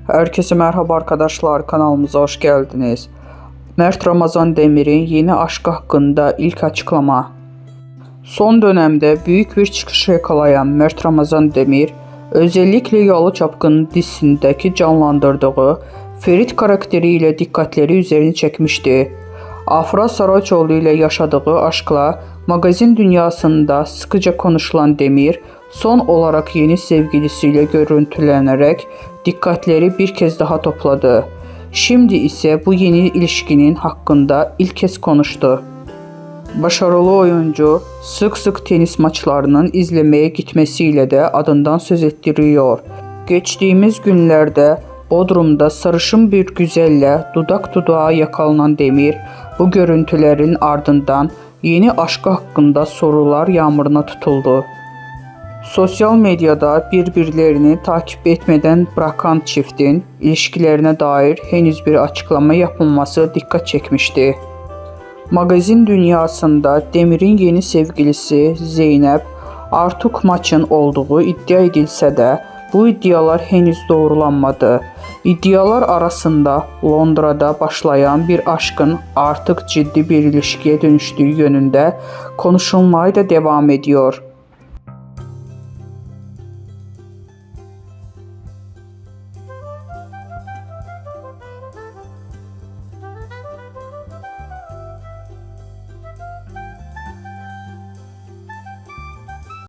Herkese merhaba arkadaşlar, kanalımıza hoş geldiniz. Mert Ramazan Demir'in yeni aşk hakkında ilk açıklama. Son dönemde büyük bir çıkış yakalayan Mert Ramazan Demir, özellikle Yalı Çapkın'ın dizisindeki canlandırdığı Ferit karakteriyle dikkatleri üzerine çekmişti. Afra Saraçoğlu ile yaşadığı aşkla magazin dünyasında sıkıca konuşulan Demir, son olarak yeni sevgilisiyle görüntülenerek dikkatleri bir kez daha topladı. Şimdi ise bu yeni ilişkinin hakkında ilk kez konuştu. Başarılı oyuncu sık sık tenis maçlarının izlemeye gitmesiyle de adından söz ettiriyor. Geçtiğimiz günlerde Bodrum'da sarışın bir güzelle dudak dudağa yakalanan Demir, bu görüntülerin ardından yeni aşkı hakkında sorular yağmuruna tutuldu. Sosyal medyada birbirlerini takip etmeden bırakan çiftin ilişkilerine dair henüz bir açıklama yapılması dikkat çekmişti. Magazin dünyasında Demir'in yeni sevgilisi Zeynep Artukmaç'ın olduğu iddia edilse de bu iddialar henüz doğrulanmadı. İddialar arasında Londra'da başlayan bir aşkın artık ciddi bir ilişkiye dönüştüğü yönünde konuşulmaya da devam ediyor.